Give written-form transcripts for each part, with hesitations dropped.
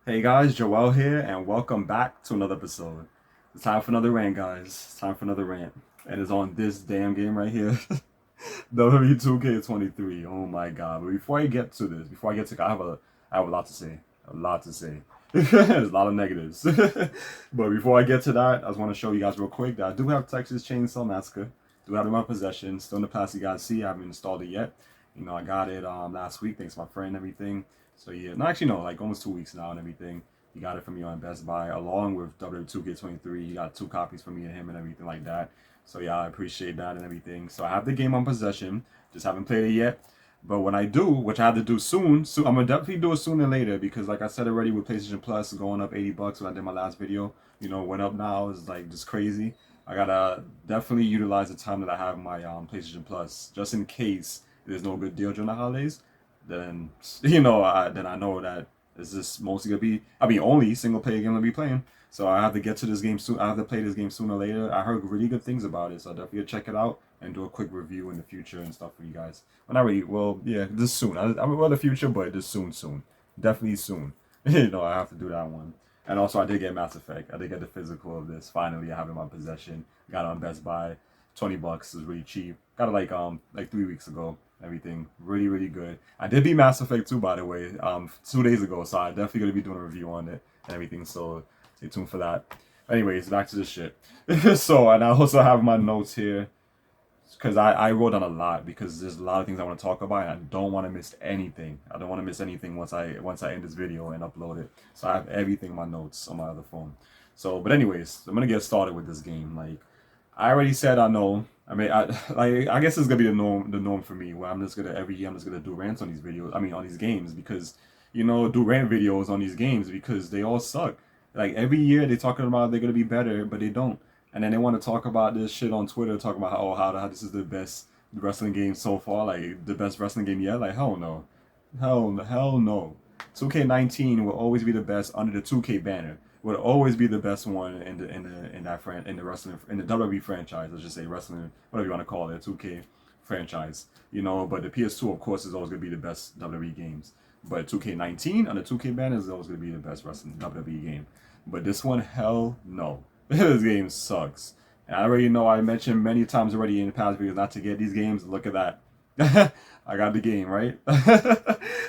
Hey guys, Joel here, and welcome back to another episode. It's time for another rant, guys. It's time for another rant. And it's on this damn game right here. WWE 2K23. Oh my god. But before I get to this, I have a lot to say. A lot to say. There's a lot of negatives. But before I get to that, I just want to show you guys real quick that I do have Texas Chainsaw Massacre. Do have it in my possession. Still in the past, you guys see. I haven't installed it yet. I got it last week, thanks to my friend and everything. So yeah, no, actually no, like almost 2 weeks now and everything. He got it from me on Best Buy along with WWE 2K23. He got two copies from me and him and everything like that. So yeah, I appreciate that and everything. So I have the game on possession, just haven't played it yet. But when I do, which I have to do soon, I'm gonna definitely do it sooner than later because, like I said already, with PlayStation Plus going up $80 when I did my last video, went up now is like just crazy. I gotta definitely utilize the time that I have my PlayStation Plus just in case there's no good deal during the holidays. Then then I know that it's just mostly gonna be, only single player game I'm gonna be playing. So I have to get to this game soon. I have to play this game sooner or later. I heard really good things about it, so I'll definitely check it out and do a quick review in the future and stuff for you guys. Well, not really. Well, yeah, this soon. Well, the future, but this soon. Definitely soon. I have to do that one. And also, I did get Mass Effect. I did get the physical of this. Finally, I have it in my possession. Got it on Best Buy. $20 is really cheap. Got it like 3 weeks ago. Everything really good. I did beat Mass Effect 2, by the way, 2 days ago. So I definitely gonna be doing a review on it and everything. So stay tuned for that. Anyways, back to this shit. So, and I also have my notes here because I wrote down a lot because there's a lot of things I want to talk about and I don't want to miss anything. I don't want to miss anything once I end this video and upload it. So I have everything in my notes on my other phone. So, but anyways, I'm gonna get started with this game. Like I already said, I know. I guess it's gonna be the norm for me. Where I'm just gonna every year I'm just gonna do rants on these videos. On these games because do rant videos on these games because they all suck. Like every year they talking about they're gonna be better, but they don't. And then they want to talk about this shit on Twitter, talking about how this is the best wrestling game so far, like the best wrestling game yet. Like hell no, hell no. 2K19 will always be the best under the 2K banner. Will always be the best one in the wrestling in the WWE franchise. Let's just say wrestling, whatever you want to call it, 2K franchise. But the PS2 of course is always gonna be the best WWE games. But 2K19 on the 2K banner is always gonna be the best wrestling WWE game. But this one, hell no. This game sucks. And I already know I mentioned many times already in the past videos not to get these games. Look at that. I got the game, right?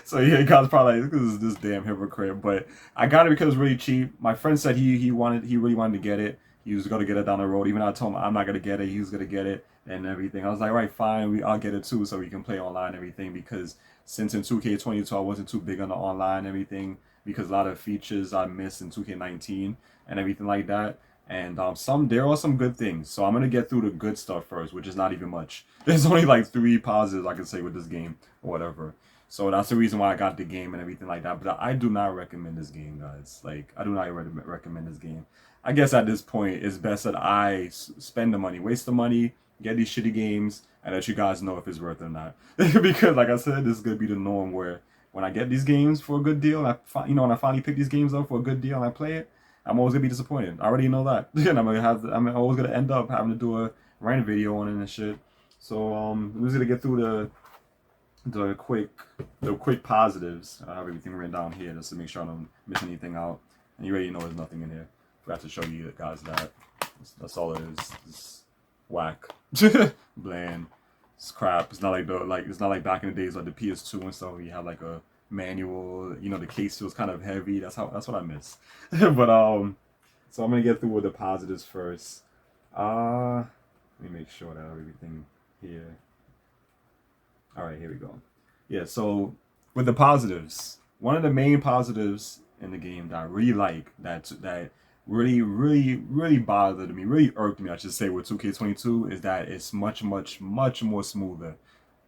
So yeah, you guys probably like, this is this damn hypocrite. But I got it because it's really cheap. My friend said he really wanted to get it. He was gonna get it down the road. Even though I told him I'm not gonna get it, he was gonna get it and everything. I was like, right, fine, I'll get it too, so we can play online and everything. Because since in 2K22 I wasn't too big on the online and everything, because a lot of features I missed in 2K19 and everything like that. And there are some good things. So I'm gonna get through the good stuff first, which is not even much. There's only like 3 positives I can say with this game or whatever. So that's the reason why I got the game and everything like that. But I do not recommend this game, guys. Like I do not recommend this game. I guess at this point it's best that I spend the money, waste the money, get these shitty games, and let you guys know if it's worth it or not. Because like I said, this is gonna be the norm where when I get these games for a good deal, and when I finally pick these games up for a good deal and I play it, I'm always gonna be disappointed. I already know that. And I'm always gonna end up having to do a rant video on it and shit. So I'm just gonna get through the quick positives. I have everything written down here just to make sure I don't miss anything out. And you already know there's nothing in here. Forgot to show you guys that. That's all it is. It's whack. Bland. It's crap. It's not like back in the days like the PS2 and stuff where you have like a manual, the case feels kind of heavy. That's what I miss. But so I'm gonna get through with the positives first. Let me make sure that I have everything here. All right, here we go. Yeah, so with the positives, one of the main positives in the game that I really like, that really bothered me, really irked me, I should say, with 2K22 is that it's much more smoother,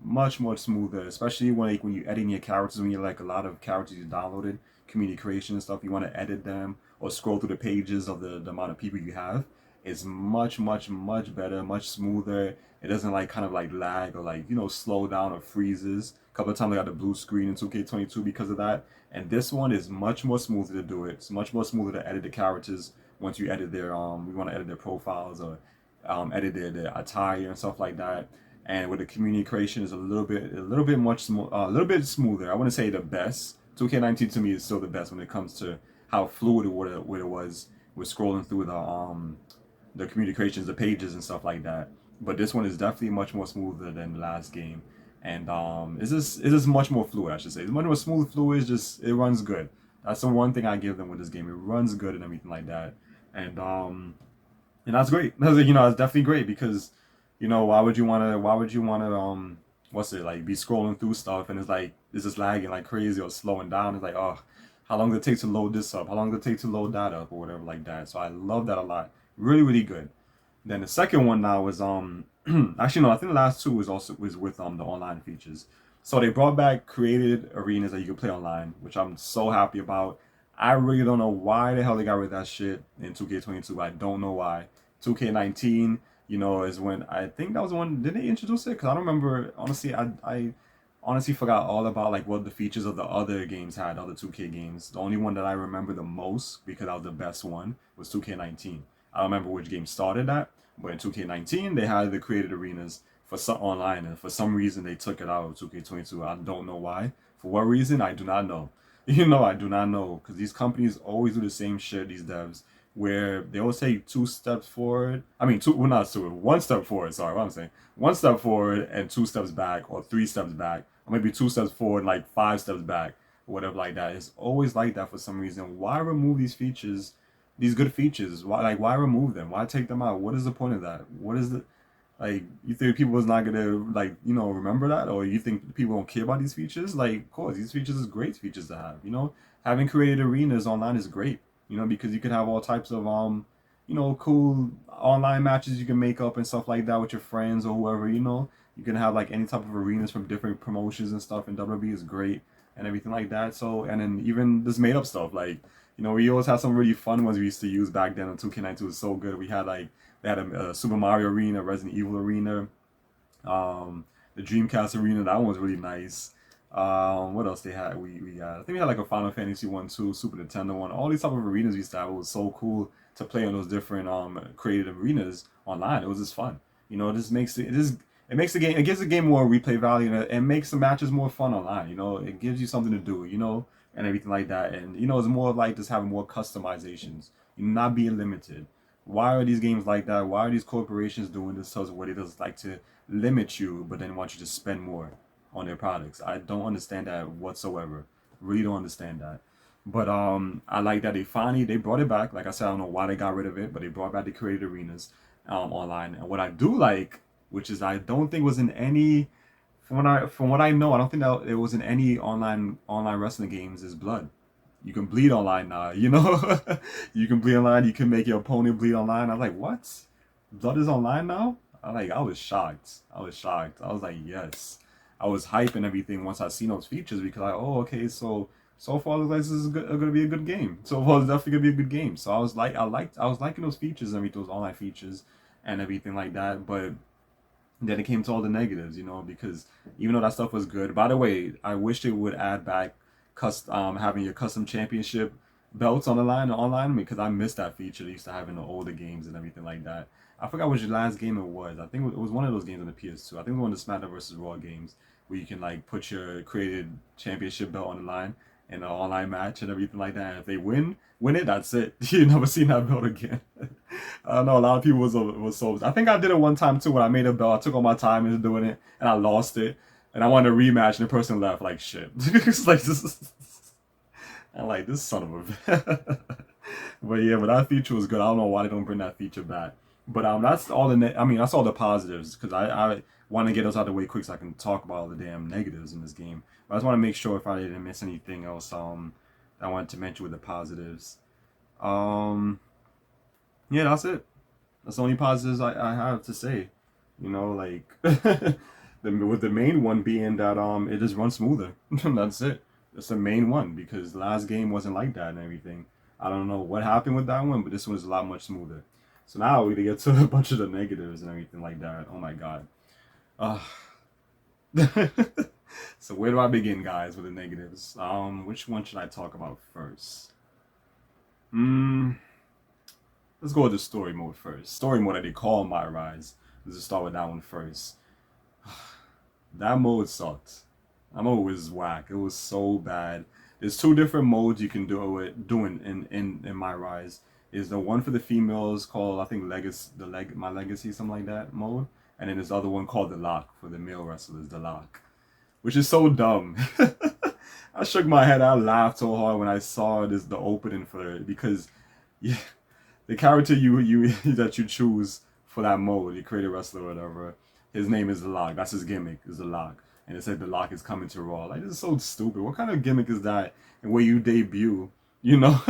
much more smoother, especially when you edit your characters, when you like a lot of characters you downloaded, community creation and stuff, you want to edit them or scroll through the pages of the amount of people you have. It's much better, much smoother. It doesn't like kind of like lag or like slow down or freezes. A couple of times I got the blue screen in 2K22 because of that. And this one is much more smoother to do it. It's much more smoother to edit the characters once you edit their we want to edit their profiles or edit their attire and stuff like that. And with the community creation is a little bit smoother. I wouldn't say the best 2K19 to me is still the best when it comes to how fluid what it was with scrolling through the communications, the pages and stuff like that. But this one is definitely much more smoother than the last game, and it's just much more fluid. I should say it's much more smooth, fluid. It's just it runs good. That's the one thing I give them with this game. It runs good and everything like that, and that's great. It's definitely great because, why would you wanna what's it like be scrolling through stuff and it's just lagging like crazy or slowing down. It's like, oh, how long does it take to load this up? How long does it take to load that up or whatever like that? So I love that a lot. Really, really good. Then the second one now is actually no, I think the last two was with the online features. So they brought back created arenas that you can play online, which I'm so happy about. I really don't know why the hell they got rid of that shit in 2K22. I don't know why. 2K19, is when I think that was the one. Did they introduce it? Because I don't remember. Honestly, I honestly forgot all about like what the features of the other games had, other 2K games. The only one that I remember the most because that was the best one was 2K19. I don't remember which game started that, but in 2K19 they had the created arenas for some online, and for some reason they took it out of 2K22. I don't know why. For what reason, I do not know. I do not know because these companies always do the same shit. These devs where they always take two steps forward. I mean, two, well, not two, one step forward. Sorry, what I'm saying, one step forward and two steps back, or three steps back, or maybe two steps forward, like five steps back, or whatever like that. It's always like that for some reason. Why remove these features, these good features? Why remove them? Why take them out? What is the point of that? What is the like? You think people is not gonna remember that, or you think people don't care about these features? Like, of course, these features is great features to have. Having created arenas online is great. Because you can have all types of cool online matches you can make up and stuff like that with your friends or whoever. You can have like any type of arenas from different promotions and stuff, and WWE is great and everything like that. So, and then even this made up stuff, like, we always had some really fun ones we used to use back then on 2K92. Was so good. We had like they had a Super Mario arena, Resident Evil arena, the Dreamcast arena. That one was really nice. What else they had? We had, I think we had like a Final Fantasy one too, Super Nintendo one. All these type of arenas we used to have. It was so cool to play on those different created arenas online. It was just fun. It just makes it makes the game, it gives the game more replay value, and it makes the matches more fun online. It gives you something to do. And everything like that. And it's more like just having more customizations. Not being limited. Why are these games like that? Why are these corporations doing this to us where they just like to limit you, but then want you to spend more on their products? I don't understand that whatsoever. Really don't understand that. But I like that they brought it back. Like I said, I don't know why they got rid of it, but they brought back the created arenas online. And what I do like, which is I don't think was in any, from what I know, I don't think that it was in any online wrestling games, is blood. You can bleed online now, you can bleed online. You can make your opponent bleed online. I was like, what? Blood is online now? I was shocked. I was shocked. I was like, yes. I was hyping everything once I seen those features because oh, okay, so far looks like this is gonna be a good game. So far it's definitely gonna be a good game. So I was liking those features and those online features and everything like that. But then it came to all the negatives, because even though that stuff was good. By the way, I wish they would add back having your custom championship belts on the line online, because I missed that feature they used to have in the older games and everything like that. I forgot which last game it was. I think it was one of those games on the PS2. I think it was one of the SmackDown vs. Raw games where you can like put your created championship belt on the line in an online match and everything like that. And if they win it, that's it. You never seen that belt again. I don't know. A lot of people was so. I think I did it one time too when I made a belt. I took all my time into doing it and I lost it. And I wanted a rematch, and the person left like shit. It's like this. I'm like, this son of a. But yeah, but that feature was good. I don't know why they don't bring that feature back. But that's all that's all the positives, because I want to get those out of the way quick so I can talk about all the damn negatives in this game. But I just want to make sure if I didn't miss anything else I wanted to mention with the positives. Yeah, that's it. That's the only positives I have to say. Like with the main one being that it just runs smoother. That's it. That's the main one, because the last game wasn't like that and everything. I don't know what happened with that one, but this one's a lot much smoother. So now we get to a bunch of the negatives and everything like that. Oh my god. So where do I begin, guys, with the negatives? Which one should I talk about first? Let's go with the story mode first. Story mode that they call MyRise. Let's just start with that one first. That mode sucked. That mode was whack. It was so bad. There's two different modes you can do in MyRise. Is the one for the females called, I think, My Legacy, something like that mode, and then there's the other one called the Lock for the male wrestlers, the Lock, which is so dumb. I shook my head. I laughed so hard when I saw the opening for it because, yeah, the character you that you choose for that mode, you create a wrestler or whatever. His name is the Lock. That's his gimmick, is the Lock. And it said the Lock is coming to Raw. Like, this is so stupid. What kind of gimmick is that? And where you debut, you know,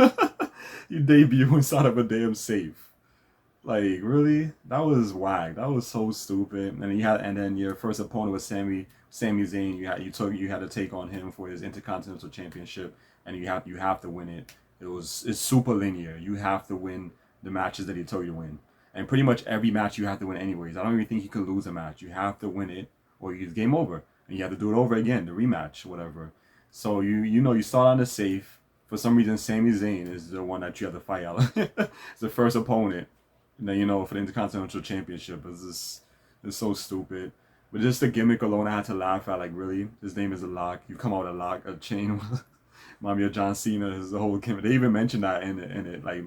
you debut inside of a damn safe. Like, really? That was whack. That was so stupid. And then your first opponent was Sami Zayn. You had to take on him for his Intercontinental Championship, and you have to win it. It's super linear. You have to win the matches that he told you to win. And pretty much every match you have to win anyways. I don't even think you could lose a match. You have to win it or it's game over. And you have to do it over again, the rematch, whatever. So you start on the safe. For some reason, Sami Zayn is the one that you have to fight out. It's the first opponent. And then, for the Intercontinental Championship. It's so stupid. But just the gimmick alone, I had to laugh at. Like, really? His name is a Lock. You come out with a Lock, a chain. Remind me of John Cena. His whole gimmick. They even mentioned that in it. Like,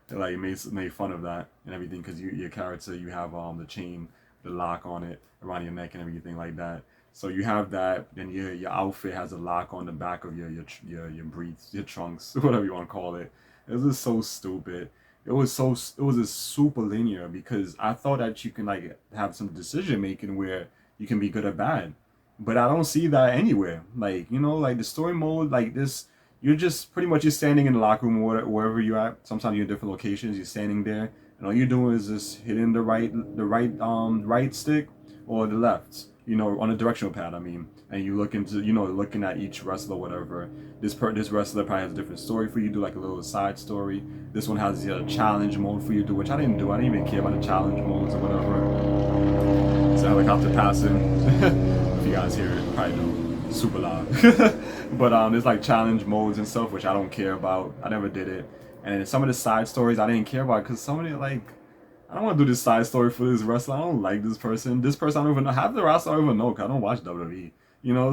they made fun of that and everything because your character, you have the chain, the lock on it around your neck and everything like that. So you have that. Then your outfit has a lock on the back of your briefs, your trunks, whatever you want to call it. It was just so stupid. It was just super linear because I thought that you can like have some decision making where you can be good or bad, but I don't see that anywhere. Like, like the story mode, like this, you're just pretty much, you're standing in the locker room or wherever you're at. Sometimes you're in different locations. You're standing there, and all you're doing is just hitting the right stick or the left. On a directional pad. I mean, and you look into, looking at each wrestler, whatever. This wrestler probably has a different story for you. Do like a little side story. This one has a challenge mode for you to do, which I didn't do. I didn't even care about the challenge modes or whatever. It's a helicopter passing. If you guys hear it, probably don't. Super loud. But there's like challenge modes and stuff, which I don't care about. I never did it. And then some of the side stories I didn't care about because some of it, like, I don't want to do this side story for this wrestler. I don't like this person. This person I don't even know. Half the roster I don't even know because I don't watch WWE.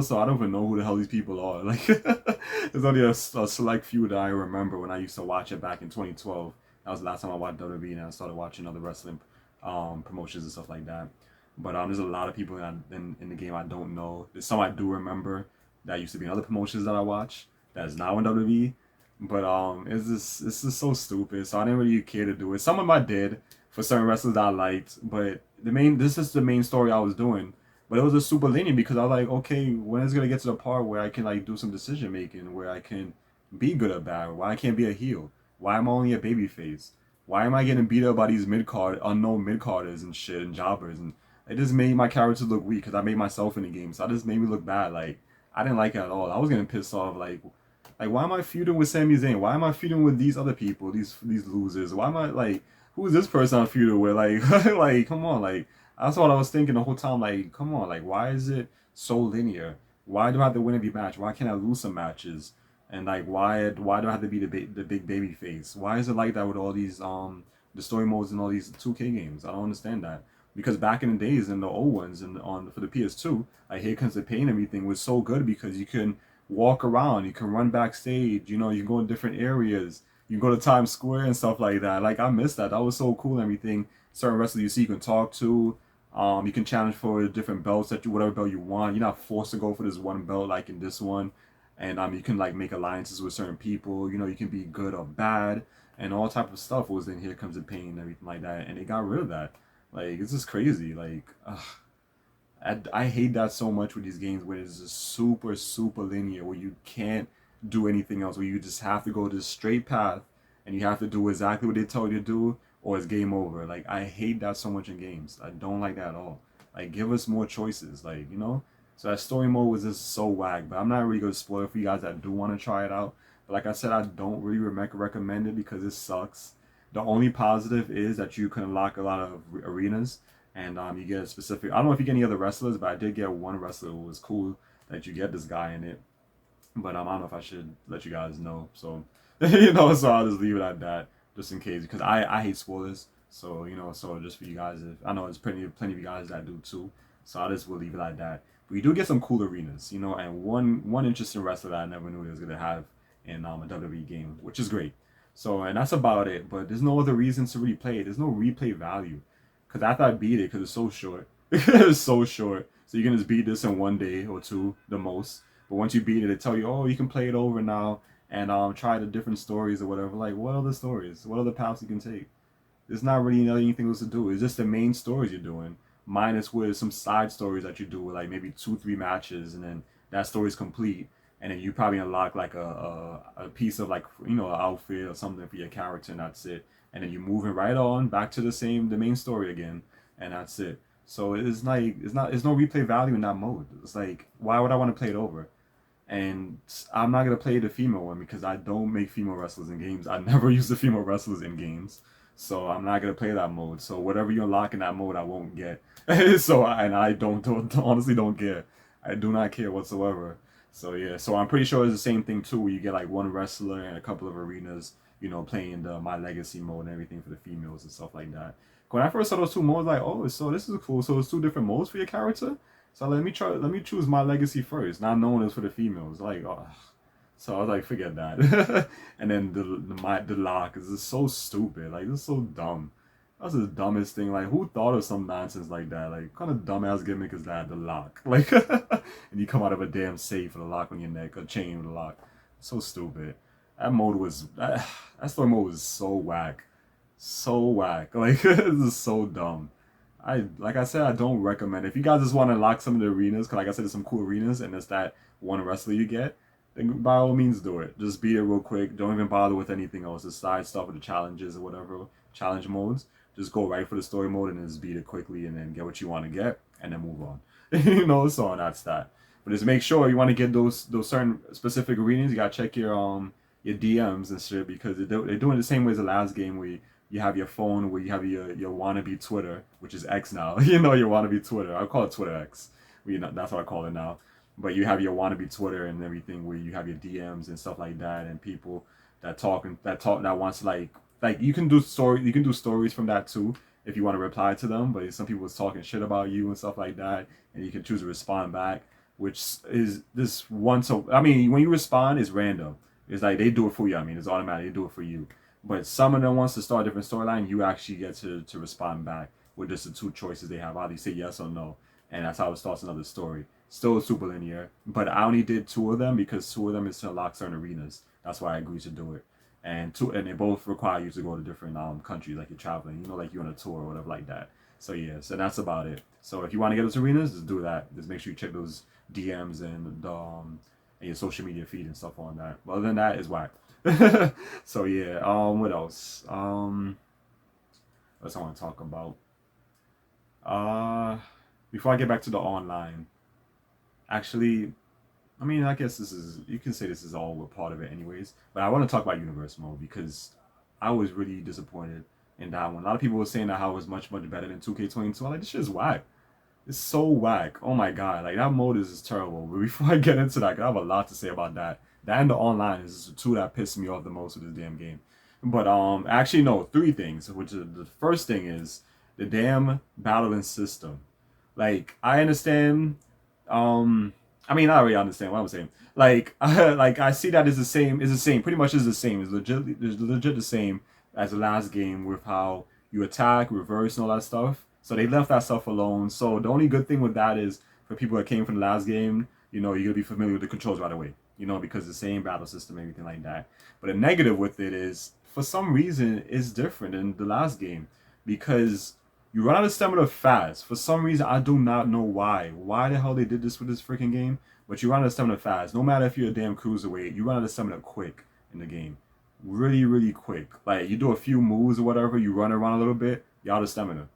So I don't even know who the hell these people are. Like, there's only a select few that I remember when I used to watch it back in 2012. That was the last time I watched WWE, and I started watching other wrestling promotions and stuff like that. But there's a lot of people in the game I don't know. There's some I do remember that used to be in other promotions that I watch that is now in WWE. But it's just so stupid. So I didn't really care to do it. Some of them I did for certain wrestlers that I liked, but this is the main story I was doing. But it was a super linear because I was like, okay, when is it gonna get to the part where I can like do some decision making, where I can be good or bad? Why I can't be a heel? Why am I only a baby face? Why am I getting beat up by these unknown mid carders and shit and jobbers? And it just made my character look weak because I made myself in the game, so I just made me look bad. Like, I didn't like it at all. I was getting pissed off. Like why am I feuding with Sami Zayn? Why am I feuding with these other people? These losers? Why am I like? Who is this person I'm feuding with? Like, like, come on, like, that's what I was thinking the whole time. Like, come on, like, why is it so linear? Why do I have to win every match? Why can't I lose some matches? And like, why do I have to be the big baby face? Why is it like that with all these the story modes and all these 2K games? I don't understand that. Because back in the days, in the old ones, and for the PS2, like Here Comes the Pain, everything was so good because you can walk around, you can run backstage, you can go in different areas. You go to Times Square and stuff like that. Like, I miss that. That was so cool and everything. Certain wrestlers you see you can talk to. You can challenge for different belts whatever belt you want. You're not forced to go for this one belt like in this one. And you can like make alliances with certain people. You can be good or bad. And all type of stuff was in Here Comes the Pain and everything like that. And they got rid of that. Like, it's just crazy. Like, I hate that so much with these games where it's just super, super linear, where you can't do anything else, where you just have to go this straight path and you have to do exactly what they tell you to do or it's game over. Like, I hate that so much in games. I don't like that at all. Like, give us more choices, like, So that story mode was just so whack, but I'm not really going to spoil it for you guys that do want to try it out. But like I said, I don't really recommend it because it sucks. The only positive is that you can unlock a lot of arenas and you get a specific, I don't know if you get any other wrestlers, but I did get one wrestler who was cool that you get this guy in it. But I don't know if I should let you guys know. So, so I'll just leave it at that, just in case, because I hate spoilers. So, so just for you guys, I know there's plenty of you guys that do too. So I just will leave it like that. But you do get some cool arenas, and one interesting wrestler that I never knew they was gonna have in a WWE game, which is great. So, and that's about it. But there's no other reasons to really play it. There's no replay value. Because after I beat it, because it's so short, it's so short. So you can just beat this in 1 day or two, the most. But once you beat it, they tell you, oh, you can play it over now and try the different stories or whatever. Like, what other stories? What other paths you can take? There's not really anything else to do. It's just the main stories you're doing, minus with some side stories that you do, like maybe 2, 3 matches, and then that story's complete, and then you probably unlock like a piece of like an outfit or something for your character, and that's it. And then you're moving right on back to the main story again, and that's it. So it's no replay value in that mode. It's like, why would I want to play it over? And I'm not gonna play the female one because I don't make female wrestlers in games. I never use the female wrestlers in games, so I'm not gonna play that mode. So whatever you unlock in that mode, I won't get. So I don't honestly don't care. I do not care whatsoever. So yeah, so I'm pretty sure it's the same thing too, where you get like one wrestler and a couple of arenas, playing the My Legacy mode and everything for the females and stuff like that. When I first saw those two modes, like, oh, so this is cool. So it's 2 different modes for your character. So let me choose My Legacy first, not knowing it's for the females. Like, oh. So I was like, forget that. And then the lock is just so stupid. Like, this is so dumb. That's the dumbest thing. Like, who thought of some nonsense like that? Like, what kind of dumbass gimmick is that? The lock. Like, and you come out of a damn safe with a lock on your neck, a chain with a lock. So stupid. That story mode was so whack. So whack. Like, this is so dumb. Like I said, I don't recommend it. If you guys just want to unlock some of the arenas, because like I said, there's some cool arenas, and it's that one wrestler you get, then by all means do it. Just beat it real quick. Don't even bother with anything else. The side stuff with the challenges or whatever, challenge modes. Just go right for the story mode and just beat it quickly and then get what you want to get and then move on. So that's that. But just make sure you want to get those certain specific arenas. You gotta check your DMs and shit, because they're doing the same way as the last game where you have your phone, where you have your wannabe Twitter, which is X now. Your wannabe Twitter. I call it Twitter X. That's what I call it now. But you have your wannabe Twitter and everything, where you have your DMs and stuff like that, and people that wants to like you can do stories from that too if you want to reply to them. But some people is talking shit about you and stuff like that, and you can choose to respond back, which is this one. So I mean, when you respond, it's random. It's like they do it for you. I mean, it's automatic. They do it for you. But some of them wants to start a different storyline. You actually get to respond back with just the 2 choices they have. Either you say yes or no, and that's how it starts another story. Still super linear, but I only did 2 of them because 2 of them is to unlock certain arenas. That's why I agreed to do it. And they both require you to go to different countries, like you're traveling, like you're on a tour or whatever like that. So yeah, so that's about it. So if you want to get those arenas, just do that. Just make sure you check those DMs and your social media feed and stuff on that. But other than that, it's whack. So yeah, what else? What else I want to talk about? Before I get back to the online, actually, I mean, I guess you can say this is all a part of it anyways, but I want to talk about Universe Mode because I was really disappointed in that one. A lot of people were saying that how it was much, much better than 2K22. I'm like, this shit is whack. It's so whack. Oh my god, like that mode is just terrible. But before I get into that, I have a lot to say about that. That and the online is the 2 that pissed me off the most with this damn game. But actually no, 3 things. Which is, the first thing is the damn battling system. Like I understand. I mean, I already understand what I'm saying. Like, I see that it's the same. It's the same. Pretty much is the same. It's legit the same as the last game with how you attack, reverse, and all that stuff. So they left that stuff alone. So the only good thing with that is for people that came from the last game, you're gonna be familiar with the controls right away. Because the same battle system, everything like that. But the negative with it is, for some reason, it's different in the last game because you run out of stamina fast. For some reason, I do not know why. Why the hell they did this with this freaking game? But you run out of stamina fast. No matter if you're a damn cruiserweight, you run out of stamina quick in the game. Really, really quick. Like, you do a few moves or whatever, you run around a little bit, you're out of stamina.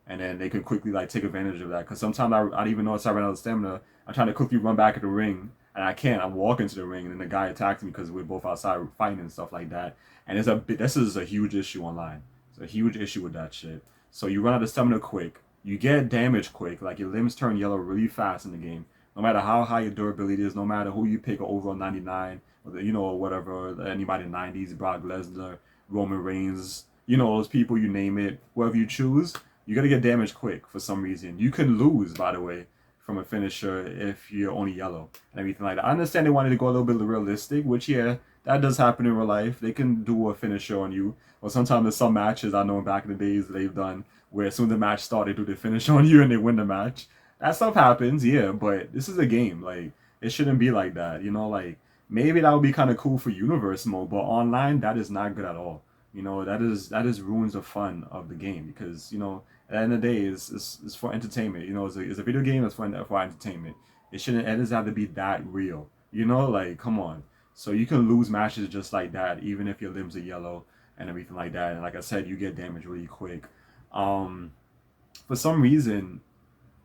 And then they can quickly, take advantage of that. Because sometimes I don't even notice I run out of stamina. I'm trying to quickly run back at the ring, and I can't. I'm walking to the ring, and then the guy attacks me because we're both outside fighting and stuff like that. And this is a huge issue online. It's a huge issue with that shit. So you run out of stamina quick. You get damage quick. Like, your limbs turn yellow really fast in the game. No matter how high your durability is, no matter who you pick over 99, or whatever, anybody in the 90s, Brock Lesnar, Roman Reigns, those people, you name it, whoever you choose, you're going to get damaged quick for some reason. You can lose, by the way, from a finisher if you're only yellow and everything like that. I understand they wanted to go a little bit realistic, which, yeah, that does happen in real life. They can do a finisher on you. Or sometimes there's some matches I know back in the days they've done where as soon as the match starts, they do the finish on you and they win the match. That stuff happens, yeah, but this is a game. Like, it shouldn't be like that. Like, maybe that would be kind of cool for universe mode, but online, that is not good at all. That is ruins the fun of the game because, at the end of the day, it's for entertainment. It's a video game that's for entertainment. It doesn't have to be that real. Like, come on. So you can lose matches just like that, even if your limbs are yellow and everything like that. And like I said, you get damaged really quick. Um, for some reason,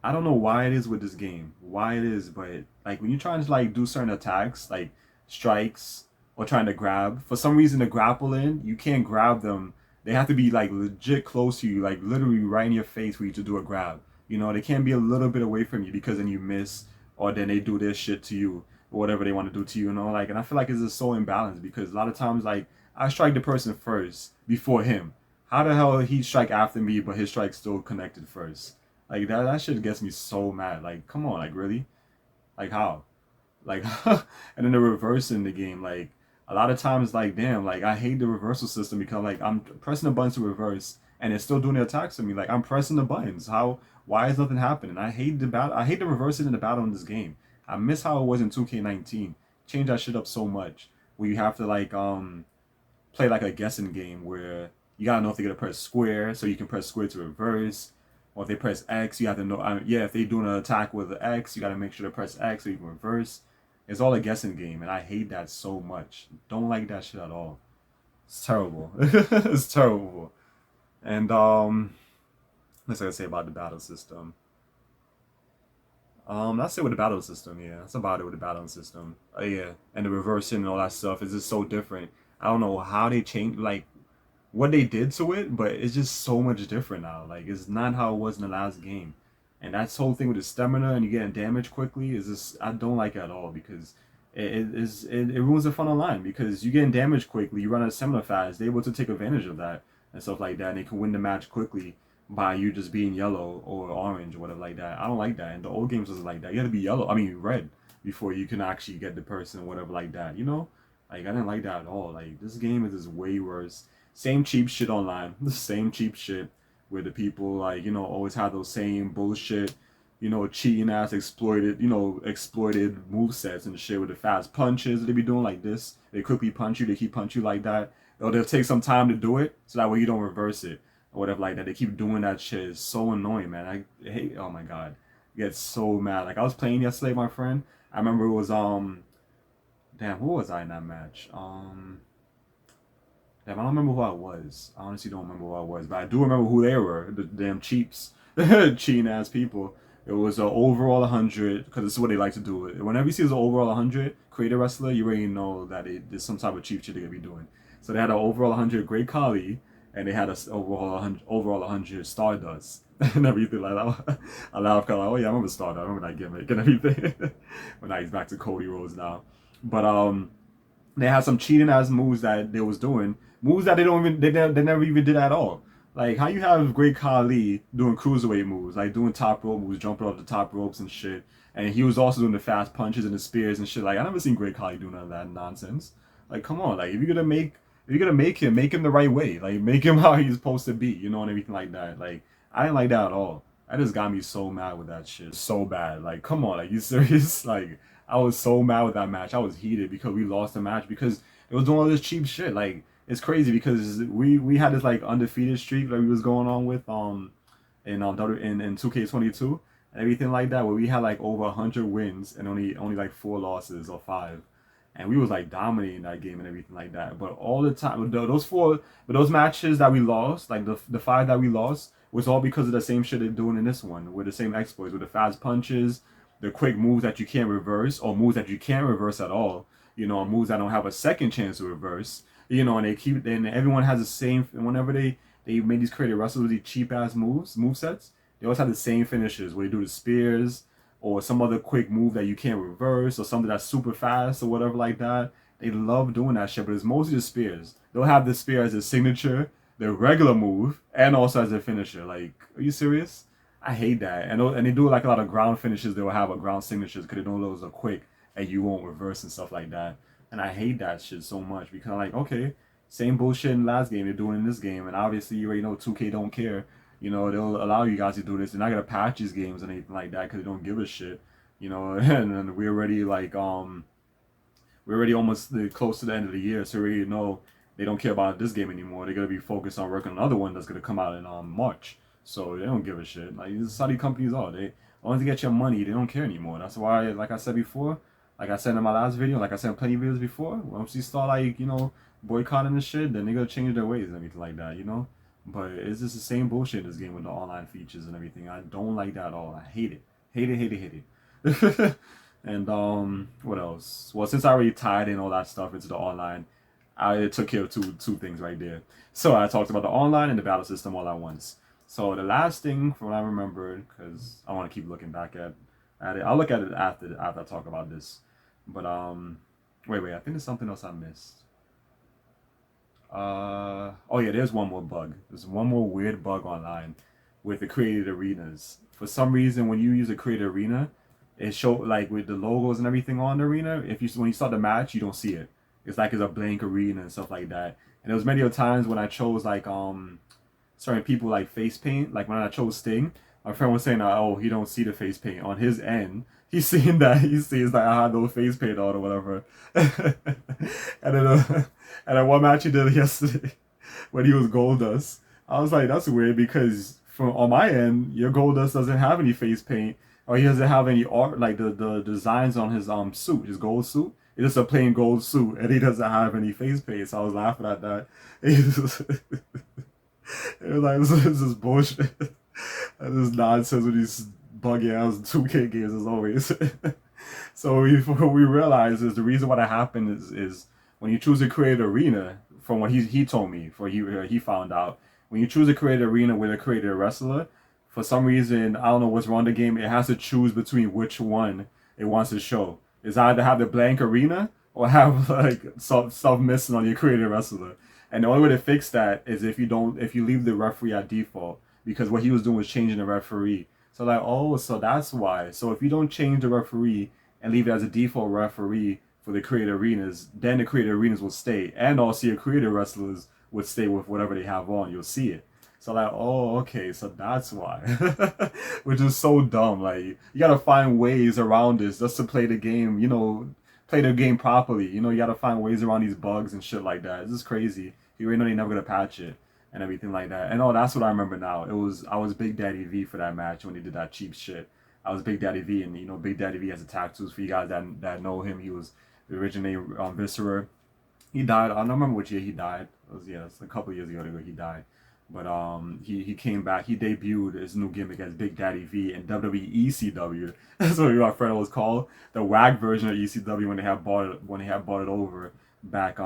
I don't know why it is with this game, why it is, but like when you're trying to like do certain attacks, like strikes or trying to grab, for some reason to grapple in, you can't grab them. They have to be like legit close to you, like literally right in your face for you to do a grab. They can't be a little bit away from you because then you miss, or then they do this shit to you, or whatever they want to do to you. Like, and I feel like it's just so imbalanced because a lot of times like I strike the person first before him. How the hell he strike after me, but his strike's still connected first? Like that shit gets me so mad. Like, come on, like really? Like how? Like and then the reverse in the game, like a lot of times like damn, like I hate the reversal system because like I'm pressing the buttons to reverse and it's still doing the attacks to me. Like I'm pressing the buttons. Why is nothing happening? I hate the reversing in the battle in this game. I miss how it was in 2K19. Change that shit up so much. Where you have to like play like a guessing game where you gotta know if they're gonna press square, so you can press square to reverse. Or if they press X, you have to know. Yeah, if they're doing an attack with the X, you gotta make sure to press X so you can reverse. It's all a guessing game, and I hate that so much. Don't like that shit at all. It's terrible. It's terrible. And what's I gonna say about the battle system? That's it with the battle system. Yeah, that's about it with the battle system. Yeah, and the reversing and all that stuff is just so different. I don't know how they changed. Like what they did to it, but it's just so much different now. Like it's not how it was in the last game. And that's whole thing with the stamina and you getting damaged quickly is just I don't like it at all because it ruins the fun online because you getting damaged quickly, you run out of stamina fast, they're able to take advantage of that and stuff like that and they can win the match quickly by you just being yellow or orange or whatever like that. I don't like that. And the old games was like that. You had to be yellow, I mean red, before you can actually get the person or whatever like that. Like I didn't like that at all. Like this game is just way worse. Same cheap shit online. The same cheap shit where the people like always have those same bullshit, cheating ass exploited move sets and shit with the fast punches they be doing like this. They quickly punch you. They keep punch you like that. Or they'll take some time to do it so that way you don't reverse it or whatever like that. They keep doing that shit. It's so annoying, man. I hate. Oh my god, I get so mad. Like I was playing yesterday, my friend. I remember it was damn, who was I in that match? Damn, I don't remember who I was. I honestly don't remember who I was, but I do remember who they were. The damn cheats, cheating ass people. It was an overall 100 because this is what they like to do. Whenever you see an overall 100 creator wrestler, you already know that there's some type of cheap shit they're gonna be doing. So they had an overall 100 Great Khali, and they had an overall 100 Stardust and everything like that. I laugh because like, oh yeah, I remember Stardust. I remember that gimmick and everything. But now he's back to Cody Rhodes now. But they had some cheating ass moves that they was doing, moves that they never even did at all. Like how you have Great Khali doing cruiserweight moves, like doing top rope moves, jumping off the top ropes and shit, and he was also doing the fast punches and the spears and shit. Like I never seen Great Khali do none of that nonsense. Like come on, like if you're gonna make him the right way, like make him how he's supposed to be, and everything like that. Like I didn't like that at all. That just got me so mad with that shit. So bad. Like, come on, like you serious? Like, I was so mad with that match. I was heated because we lost the match because it was doing all this cheap shit. Like, it's crazy because we had this like undefeated streak that we was going on with in 2K22 and everything like that where we had like over 100 wins and only like 4 losses or 5 and we was like dominating that game and everything like that. But all the time, those matches that we lost, like the 5 that we lost, was all because of the same shit they're doing in this one, with the same exploits, with the fast punches, the quick moves that you can't reverse, or moves that you can't reverse at all. Moves that don't have a second chance to reverse. And and everyone has the same. Whenever they made these creative wrestlers with these cheap ass move sets, they always have the same finishes where they do the spears or some other quick move that you can't reverse or something that's super fast or whatever like that. They love doing that shit, but it's mostly the spears. They'll have the spear as a signature, their regular move, and also as a finisher. Like, are you serious? I hate that. And they do like a lot of ground finishes. They will have a ground signatures because they know those are quick and you won't reverse and stuff like that. And I hate that shit so much because I'm like, okay, same bullshit in the last game they're doing in this game, and obviously you already know 2K don't care. You know, they'll allow you guys to do this. They're not gonna patch these games and anything like that because they don't give a shit. You know, and we're already like we're already almost close to the end of the year, so we already know they don't care about this game anymore. They're gonna be focused on working on another one that's gonna come out in March. So they don't give a shit. Like this is how these companies are. They once they get your money, they don't care anymore. That's why, like I said before, like I said in my last video, like I said in plenty of videos before, once you start like boycotting this shit, then they gonna change their ways and everything like that, But it's just the same bullshit in this game with the online features and everything. I don't like that at all. I hate it. Hate it, hate it, hate it. And what else? Well, since I already tied in all that stuff into the online, I took care of two things right there. So I talked about the online and the battle system all at once. So the last thing from what I remembered, because I want to keep looking back at it. I'll look at it after I talk about this. But wait, I think there's something else I missed. Oh yeah, there's one more bug. There's one more weird bug online with the created arenas. For some reason, when you use a created arena, it show like with the logos and everything on the arena. If you when you start the match, you don't see it. It's like it's a blank arena and stuff like that. And there was many times when I chose like certain people like face paint. Like when I chose Sting, my friend was saying, "Oh, he don't see the face paint on his end." He's seeing that he sees that I had no face paint on or whatever. And then one match he did yesterday when he was Goldust, I was like, that's weird because from on my end, your Goldust doesn't have any face paint or he doesn't have any art like the designs on his suit, his gold suit. It's just a plain gold suit and he doesn't have any face paint. So I was laughing at that. It was like this is bullshit. This is nonsense with these buggy ass 2K games as always. So what we realized is the reason why that happened is when you choose a created arena, from what he told me, for he found out, when you choose a created arena with a created wrestler, for some reason, I don't know what's wrong with the game, it has to choose between which one it wants to show. It's either have the blank arena or have like stuff missing on your created wrestler. And the only way to fix that is if you leave the referee at default, because what he was doing was changing the referee. So like, oh, so that's why. So if you don't change the referee and leave it as a default referee for the created arenas, then the created arenas will stay. And also your created wrestlers would stay with whatever they have on. You'll see it. So like, oh, okay, so that's why. Which is so dumb. Like, you gotta find ways around this just to play the game, play the game properly. You gotta find ways around these bugs and shit like that. It's just crazy. You already know they're never gonna patch it and everything like that. And that's what I remember now. I was Big Daddy V for that match when he did that cheap shit. I was Big Daddy V, and Big Daddy V has a tattoos for you guys that know him. He was the original Viscera. He died. I don't remember which year he died. It's a couple years ago he died. But he came back. He debuted his new gimmick as Big Daddy V in WWE ECW. That's what my friend was called. The WAG version of ECW when they had bought it over back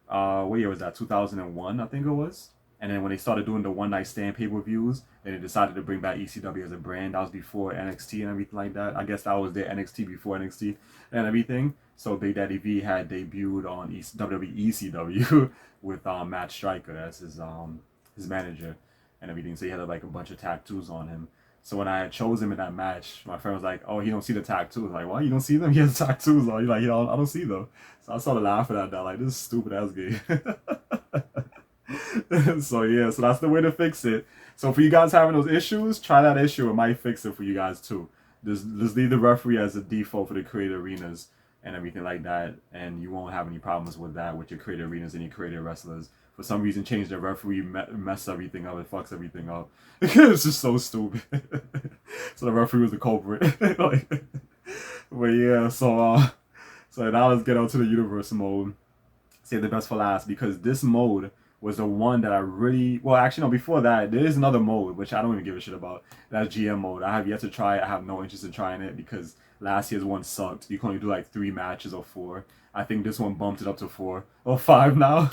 what year was that? 2001, I think it was. And then when they started doing the one night stand pay-per-views, then they decided to bring back ECW as a brand. That was before NXT and everything like that. I guess that was their NXT before NXT and everything. So Big Daddy V had debuted on WWE ECW with Matt Striker as his manager and everything. So he had like a bunch of tattoos on him. So when I had chose him in that match, my friend was like, "Oh, he don't see the tattoos." Like, "What? You don't see them? He has tattoos on." You're like, I don't see them." So I started laughing at that. Like, this is stupid ass game. So yeah, so that's the way to fix it. So for you guys having those issues, try that issue. It might fix it for you guys too. Just leave the referee as a default for the created arenas and everything like that, and you won't have any problems with that with your created arenas and your created wrestlers. For some reason, change the referee, mess everything up, it fucks everything up. It's just so stupid. So the referee was the culprit. But yeah, so now let's get on to the universe mode. Save the best for last, because this mode was the one that I really, well, actually no, before that there is another mode which I don't even give a shit about. That's GM mode. I have yet to try it. I have no interest in trying it because last year's one sucked. You can only do like 3 matches or 4. I think this one bumped it up to 4 or 5 now,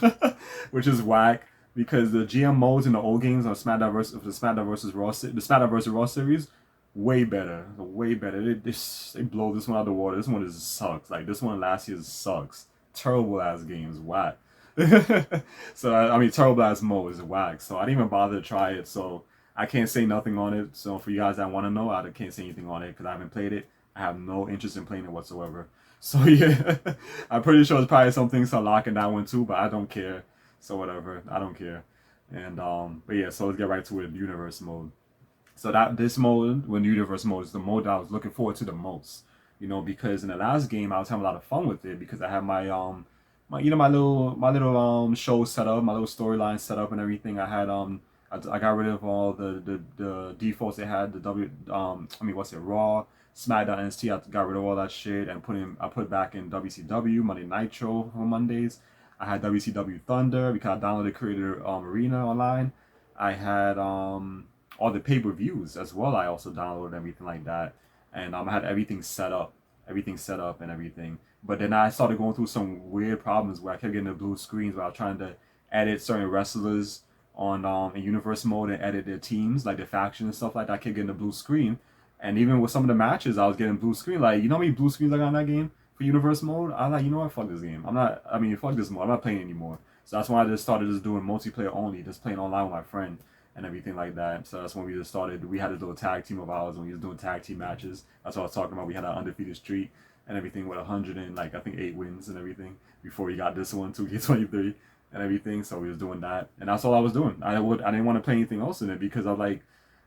which is whack, because the GM modes in the old games on the SmackDown versus Raw series, way better. They blow this one out of the water. This one sucks. Like, this one last year sucks. Terrible ass games, whack. So I mean, terrible ass mode is whack. So I didn't even bother to try it. So I can't say nothing on it. So for you guys that want to know, I can't say anything on it because I haven't played it. I have no interest in playing it whatsoever. So yeah, I'm pretty sure it's probably some things to unlock in that one too, but I don't care. So whatever, I don't care. And but yeah, so let's get right to it. Universe mode. So that this mode, when universe mode, is the mode that I was looking forward to the most. You know, because in the last game I was having a lot of fun with it because I had my my little show set up, my little storyline set up and everything. I got rid of all the defaults they had, the I mean what's it, Raw, SmackDown, NXT. I got rid of all that shit and I put back in WCW, Monday Nitro on Mondays. I had WCW Thunder because I downloaded Creator Arena online. I had all the pay-per-views as well. I also downloaded everything like that, and I had everything set up and everything. But then I started going through some weird problems where I kept getting the blue screens where I was trying to edit certain wrestlers on in universe mode and edit their teams, like their factions and stuff like that. I kept getting the blue screen, and even with some of the matches, I was getting blue screen. Like, you know how many blue screens I got in that game for universe mode? I was like, you know what, fuck this game. I'm not. I mean, fuck this mode. I'm not playing anymore. So that's why I just started just doing multiplayer only, just playing online with my friend and everything like that. So that's when we just started. We had this little tag team of ours when we was doing tag team matches. That's what I was talking about. We had an undefeated streak and everything with 100 and like I think 8 wins and everything before we got this one 2K23 and everything. So we was doing that, and that's all I was doing. I didn't want to play anything else in it because I like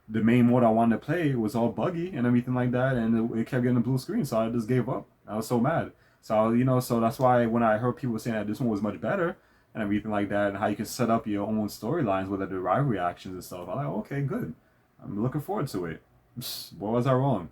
the main mode I wanted to play was all buggy and everything like that, and it kept getting the blue screen. So I just gave up. I was so mad. So so that's why when I heard people saying that this one was much better and everything like that, and how you can set up your own storylines with the rivalry actions and stuff, I'm like, okay, good. I'm looking forward to it. What was I wrong?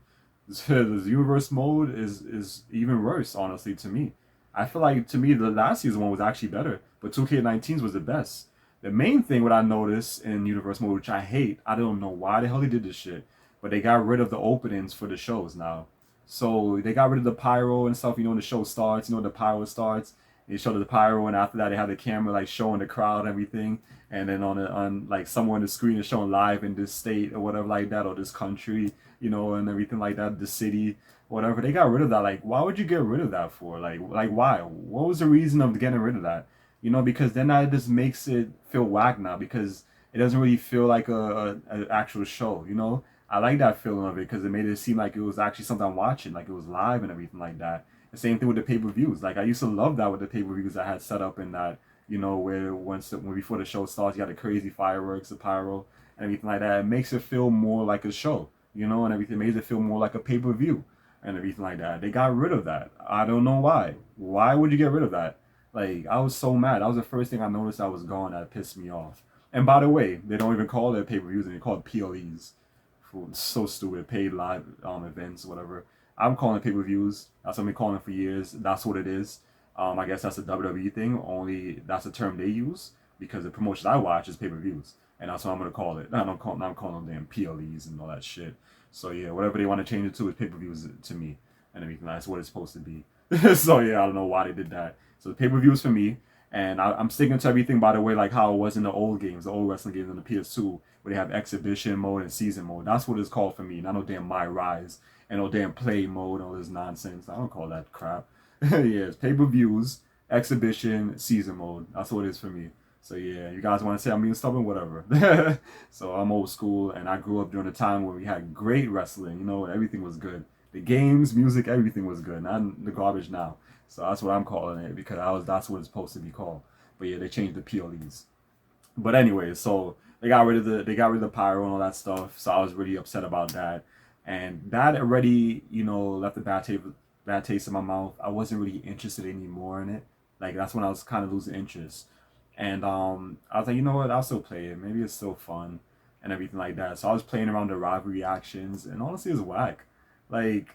The universe mode is even worse, honestly, to me. I feel like to me the last season one was actually better, but 2K19's was the best. The main thing what I noticed in universe mode, which I hate, I don't know why the hell they did this shit, but they got rid of the openings for the shows now. So they got rid of the pyro and stuff. You know, when the show starts, the pyro starts. They show the pyro, and after that, they have the camera like showing the crowd and everything. And then on like somewhere on the screen is showing live in this state or whatever like that, or this country, and everything like that, the city, whatever. They got rid of that. Like, why would you get rid of that for? Like why? What was the reason of getting rid of that? Because then that just makes it feel whack now because it doesn't really feel like a actual show. I like that feeling of it because it made it seem like it was actually something I'm watching, like it was live and everything like that. The same thing with the pay-per-views. Like I used to love that with the pay-per-views I had set up in that, where when before the show starts, you got the crazy fireworks, the pyro, and everything like that. It makes it feel more like a show, and everything makes it feel more like a pay-per-view and everything like that. They got rid of that. I don't know why. Why would you get rid of that? Like I was so mad. That was the first thing I noticed that was gone. That pissed me off. And by the way, they don't even call it pay-per-views, and they call it PLEs. So stupid. Paid live events, whatever. I'm calling it pay-per-views. That's what I've been calling it for years. That's what it is. I guess that's a WWE thing. Only that's a term they use because the promotion I watch is pay-per-views, and that's what I'm gonna call it. I'm calling them damn PLEs and all that shit. So yeah, whatever they want to change it to is pay-per-views to me, and everything. That's what it's supposed to be. So yeah, I don't know why they did that. So the pay-per-views for me, and I'm sticking to everything by the way, like how it was in the old games, the old wrestling games on the PS2, where they have exhibition mode and season mode. That's what it's called for me. Not no damn MyRise and no damn play mode, all this nonsense. I don't call that crap. Yeah, it's pay-per-views, exhibition, season mode. That's what it is for me. So yeah, you guys want to say I'm being stubborn, whatever. So I'm old school, and I grew up during a time where we had great wrestling. Everything was good. The games, music, everything was good. Not the garbage now. So that's what I'm calling it because that's what it's supposed to be called. But yeah, they changed the PLEs. But anyway, so they got rid of the pyro and all that stuff. So I was really upset about that, and that already left a bad taste in my mouth. I wasn't really interested anymore in it. Like that's when I was kind of losing interest, and I was like, you know what, I'll still play it. Maybe it's still fun and everything like that. So I was playing around the rivalry actions, and honestly, it's whack. Like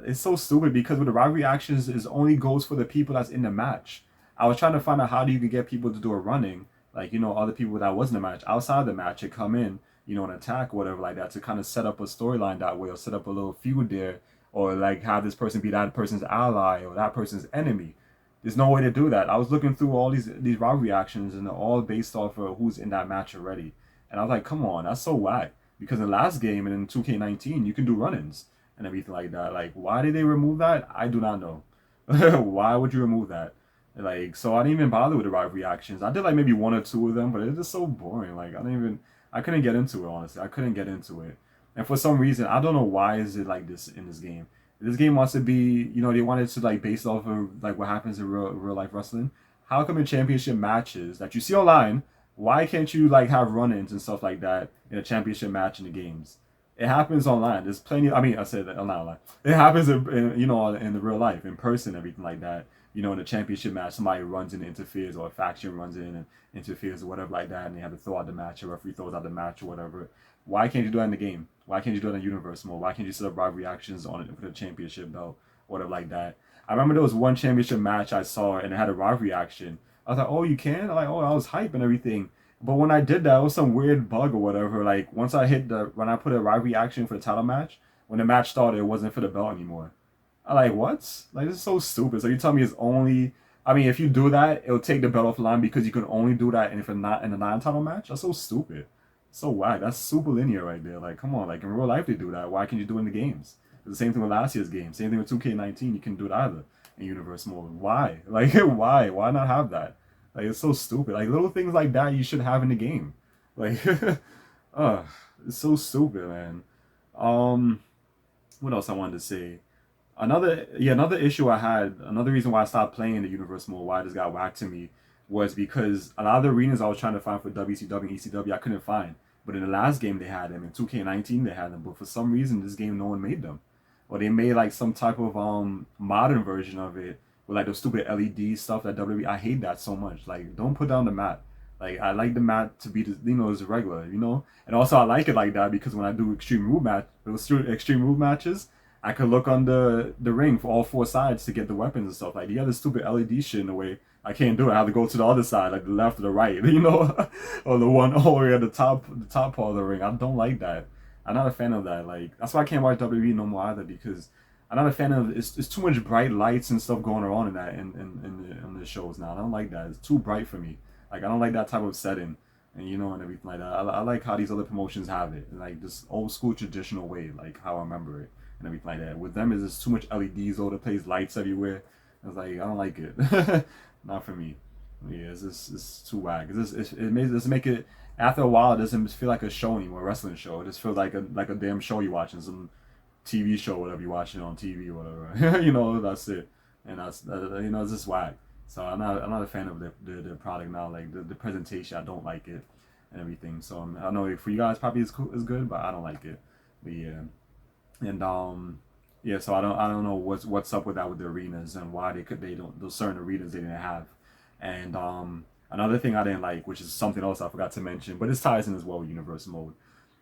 it's so stupid because with the rivalry actions, it only goes for the people that's in the match. I was trying to find out how do you could get people to do a running like other people that wasn't a match outside the match and come in and attack or whatever like that to kind of set up a storyline that way or set up a little feud there or like have this person be that person's ally or that person's enemy. There's no way to do that. I was looking through all these rivalry actions and they're all based off of who's in that match already, and I was like, come on, that's so whack. Because in the last game and in 2K19 you can do run-ins and everything like that. Like why did they remove that? I do not know. Why would you remove that? Like, so I didn't even bother with the rival reactions. I did like maybe one or two of them, but it's just so boring. Like, I couldn't get into it, honestly. I couldn't get into it. And for some reason, I don't know why is it like this in this game. This game wants to be, they wanted to like base off of like what happens in real life wrestling. How come in championship matches that you see online, why can't you like have run-ins and stuff like that in a championship match in the games? It happens online. There's plenty. I mean, I said that not online. It happens in the real life, in person, everything like that. In a championship match, somebody runs in and interferes, or a faction runs in and interferes, or whatever like that, and they have to throw out the match, or referee throws out the match, or whatever. Why can't you do that in the game? Why can't you do it in universe mode? Why can't you set up rivalry actions on it for the championship belt, whatever like that? I remember there was one championship match I saw, and it had a rivalry action. I was like, oh, you can? I'm like, oh, I was hype and everything. But when I did that, it was some weird bug or whatever. Like once when I put a rivalry action for the title match, when the match started, it wasn't for the belt anymore. I'm like, what? Like this is so stupid. So you tell me it's only. I mean, if you do that, it'll take the belt off the line because you can only do that if it's not in a non-title match. That's so stupid. So whack. That's super linear right there. Like, come on. Like in real life, they do that. Why can't you do it in the games? It's the same thing with last year's game. Same thing with 2K19. You can do it either in universe mode. Why? Like, why? Why not have that? Like, it's so stupid. Like little things like that you should have in the game. Like, it's so stupid, man. Um, what else I wanted to say? Another issue I had, another reason why I stopped playing the universe mode, why this got whacked to me, was because a lot of the arenas I was trying to find for WCW and ECW I couldn't find. But in the last game they had them, in 2K19 they had them, but for some reason this game no one made them. Or they made like some type of modern version of it with like the stupid LED stuff that WWE. I hate that so much. Like don't put down the mat. Like I like the mat to be as regular, And also I like it like that because when I do those extreme move matches, I could look on the ring for all four sides to get the weapons and stuff. Like the other stupid LED shit in the way, I can't do it. I have to go to the other side, like the left or the right, or the one all the way at the top part of the ring. I don't like that. I'm not a fan of that. Like that's why I can't watch WWE no more either because I'm not a fan of it's too much bright lights and stuff going on in that in the shows now. I don't like that. It's too bright for me. Like I don't like that type of setting and everything like that. I like how these other promotions have it, like this old school traditional way, like how I remember it and everything like that. With them, is just too much LEDs all over the place, lights everywhere. It's like I don't like it. Not for me. Yeah, it's too whack. Doesn't make it after a while. It doesn't feel like a show anymore, a wrestling show. It just feels like a damn show you're watching, some TV show, whatever you're watching on TV or whatever. That's it. And it's just whack. So I'm not a fan of the product now. Like the presentation, I don't like it and everything. So I know for you guys probably it's cool, it's good, but I don't like it. But yeah. And yeah, so I don't know what's up with that with the arenas and why they don't those certain arenas they didn't have. And another thing I didn't like, which is something else I forgot to mention, but this ties in as well with universe mode,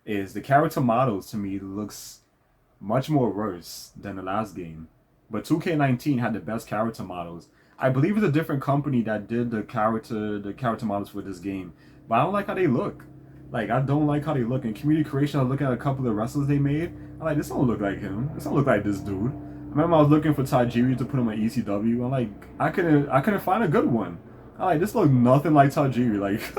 is the character models to me looks much more worse than the last game. But 2K19 had the best character models. I believe it's a different company that did the character models for this game, but I don't like how they look. Like I don't like how they look. In community creation, I was looking at a couple of wrestlers they made. I'm like, this don't look like him. This don't look like this dude. I remember I was looking for Tajiri to put him on ECW. I'm like, I couldn't find a good one. I'm like, this looked nothing like Tajiri. Like,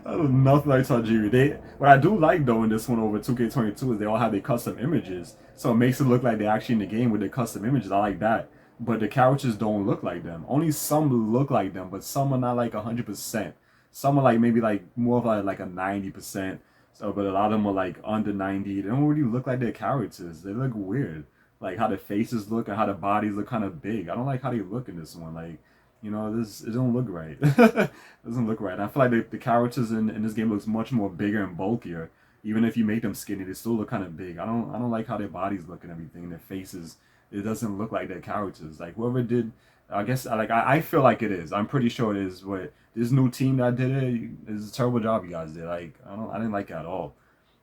that was nothing like Tajiri. What I do like though in this one over 2K22 is they all have their custom images, so it makes it look like they're actually in the game with their custom images. I like that. But the characters don't look like them. Only some look like them, but some are not like 100%. Some are like maybe like more of like a 90%. So, but a lot of them are like under 90. They don't really look like their characters. They look weird. Like how the faces look and how the bodies look kind of big. I don't like how they look in this one. Like, this it don't look right. It doesn't look right. And I feel like the characters in this game looks much more bigger and bulkier. Even if you make them skinny, they still look kind of big. I don't like how their bodies look and everything. And their faces, it doesn't look like their characters. Like whoever did, I guess I feel like it is. I'm pretty sure it is. What this new team that did it is a terrible job you guys did. Like I didn't like it at all.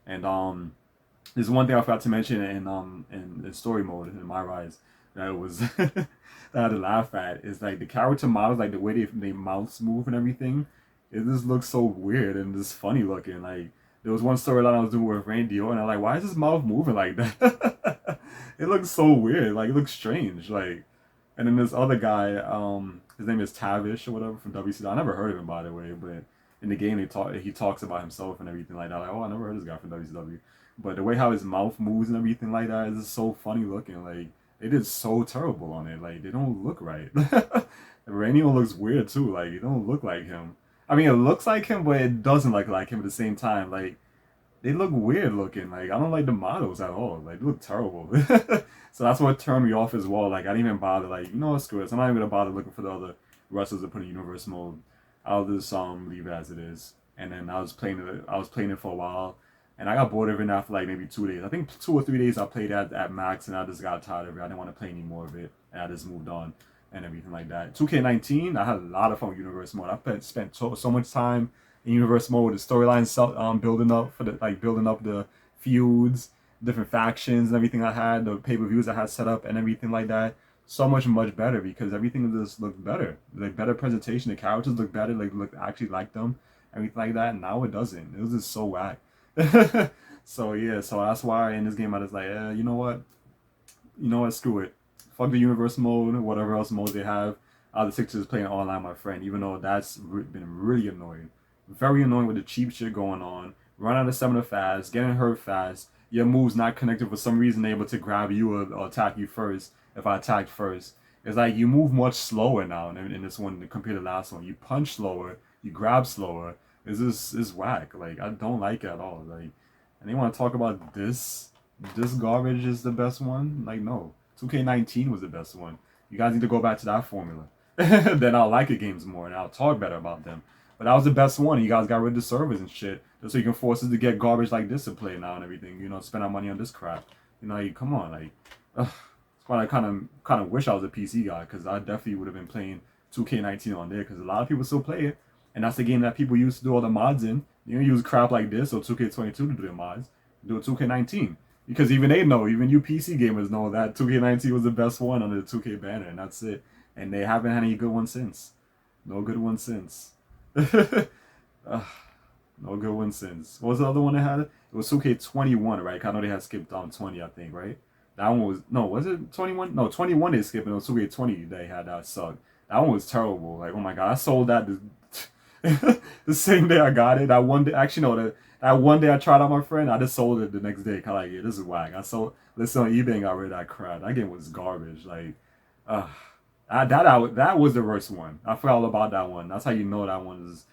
And there's one thing I forgot to mention in story mode in MyRise that it was that I had to laugh at is like the character models, like the way they mouths move and everything. It just looks so weird and just funny looking. Like there was one storyline I was doing with Rant, and I'm like, why is his mouth moving like that? It looks so weird. Like it looks strange. Like, and then this other guy, his name is Tavish or whatever from WCW. I never heard of him by the way, but in the game he talks about himself and everything like that. Like, oh, I never heard of this guy from WCW. But the way how his mouth moves and everything like that is just so funny looking. Like they did so terrible on it. Like they don't look right. Ranio looks weird too. Like it don't look like him. I mean, it looks like him, but it doesn't look like him at the same time. Like they look weird looking. Like I don't like the models at all. Like they look terrible. So that's what turned me off as well. Like I didn't even bother. Like you know what, screw it. I'm not even gonna bother looking for the other wrestlers to put in universe mode. I'll just leave it as it is. And then I was playing it. I was playing it for a while, and I got bored of it after like maybe 2 days. I think 2 or 3 days I played at max, and I just got tired of it. I didn't want to play any more of it, and I just moved on and everything like that. 2K19, I had a lot of fun with universe mode. I spent so much time in universe mode with the storyline building up for the building up the feuds, different factions and everything I had, the pay-per-views I had set up and everything like that. So much better because everything just looked better. Like better presentation, the characters looked better, like looked actually like them, everything like that. Now it doesn't. It was just so whack. So yeah, so that's why in this game I was like, you know what, screw it. Fuck the universe mode, whatever else modes they have. I'll just stick to just playing online with my friend, even though that's been really annoying. Very annoying with the cheap shit going on. Run out of stamina fast, getting hurt fast. Your move's not connected for some reason, able to grab you or attack you first if I attacked first. It's like you move much slower now in this one compared to the last one. You punch slower, you grab slower. It's whack. Like I don't like it at all. Like, and they want to talk about this garbage is the best one. Like no, 2K19 was the best one. You guys need to go back to that formula. Then I'll like the games more and I'll talk better about them. But that was the best one. You guys got rid of the servers and shit, just so you can force us to get garbage like this to play now and everything. You know, spend our money on this crap. You know, like, come on, like, that's why I kind of wish I was a PC guy, because I definitely would have been playing 2K19 on there, because a lot of people still play it, and that's the game that people used to do all the mods in. You don't use crap like this or 2K22 to do their mods. Do a 2K19. Because even they know, even you PC gamers know that 2K19 was the best one under the 2K banner, and that's it. And they haven't had any good ones since. No good ones since. No good one since. What was the other one they had? It was 2K21, right? I know they had skipped on 20, I think, right? That one was no, was it 21? No, 21 they skipped, and it was 2K20 they had that sucked. That one was terrible. Like, oh my god, I sold that the same day I got it. That one day, actually no, that one day I tried out my friend, I just sold it the next day. Kinda like, yeah, this is whack. I sold listed on eBay and got rid of that crap. That game was garbage. Like, uh that was the worst one. I forgot all about that one. That's how you know that one is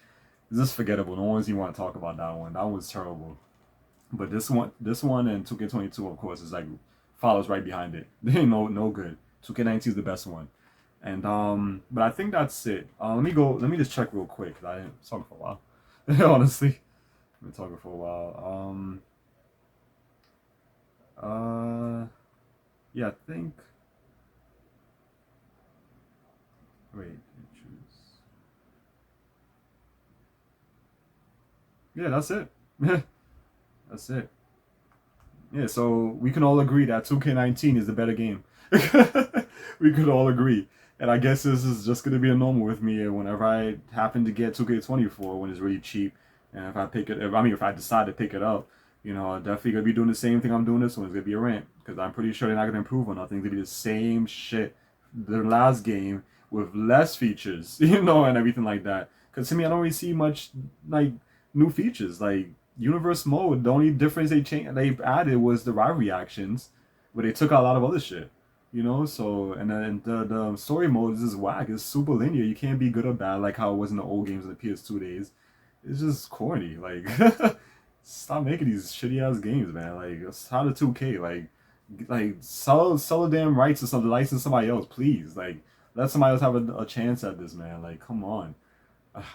just forgettable. No one's even want to talk about that one. That one was terrible. But this one and 2K22, of course, is like follows right behind it. They ain't no good. 2K19 is the best one. And but I think that's it. Let me just check real quick, because I didn't talk for a while. Honestly. I've been talking for a while. Yeah, I think. Wait, choose. Yeah, that's it. That's it. Yeah, so we can all agree that 2K19 is the better game. We could all agree. And I guess this is just going to be a normal with me whenever I happen to get 2K24 when it's really cheap. And if I pick it, if I decide to pick it up, you know, I'm definitely going to be doing the same thing I'm doing this one. It's going to be a rant. Because I'm pretty sure they're not going to improve on nothing. It's going to be the same shit. The last game with less features, you know, and everything like that. Because to me, I don't really see much, like, new features. Like, universe mode, the only difference they added was the rivalry actions, but they took out a lot of other shit, you know. So and then the story mode is just whack. It's super linear. You can't be good or bad like how it was in the old games in the PS2 days. It's just corny. Like, stop making these shitty ass games, man. Like, how the 2K like sell the damn rights or something, license somebody else, please. Like, let somebody else have a chance at this, man. Like, come on.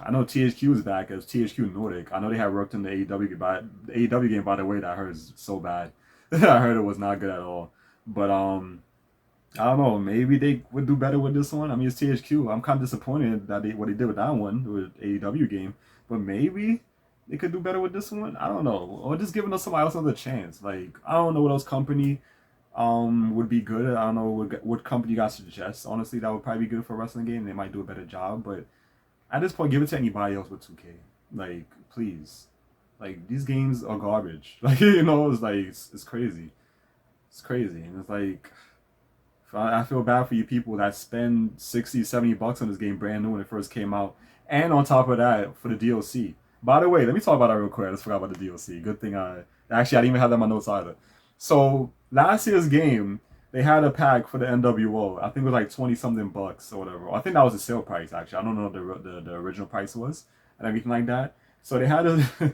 I know THQ is back as THQ Nordic. I know they had worked in the AEW game, the AEW game, by the way, that I heard is so bad. I heard it was not good at all. But I don't know. Maybe they would do better with this one. I mean, it's THQ. I'm kind of disappointed that what they did with that one with AEW game. But maybe they could do better with this one. I don't know. Or just giving us somebody else another chance. Like, I don't know what else company would be good. I don't know what company you guys suggest. Honestly, that would probably be good for a wrestling game. They might do a better job, but at this point, give it to anybody else with 2K. Like, please. Like, these games are garbage. Like, you know, it's like, it's crazy. It's crazy. And it's like, I feel bad for you people that spend 60, 70 bucks on this game brand new when it first came out. And on top of that, for the DLC. By the way, let me talk about that real quick. I just forgot about the DLC. Good thing actually, I didn't even have that in my notes either. So, last year's game, they had a pack for the NWO. I think it was like 20 something bucks or whatever. I think that was the sale price, actually. I don't know what the original price was and everything like that. So they had a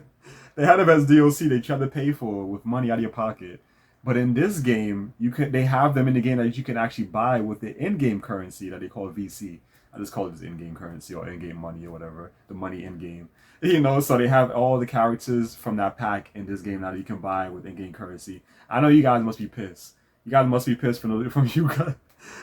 They had the best DLC they tried to pay for with money out of your pocket. But in this game, they have them in the game that you can actually buy with the in-game currency that they call VC. I just call it in-game currency or in-game money or whatever. The money in-game. So they have all the characters from that pack in this game now that you can buy with in-game currency. I know you guys must be pissed. You guys must be pissed from you guys.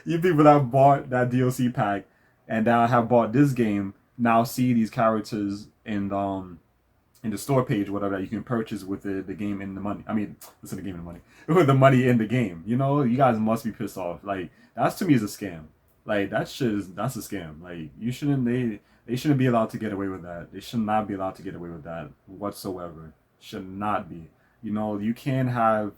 You people that bought that DLC pack and that have bought this game now see these characters in the store page, whatever, that you can purchase with the game in the money. I mean, listen, the game in the money with the money in the game. You guys must be pissed off. Like that's to me is a scam. Like that's a scam. Like they shouldn't be allowed to get away with that. They should not be allowed to get away with that whatsoever. Should not be. You can't have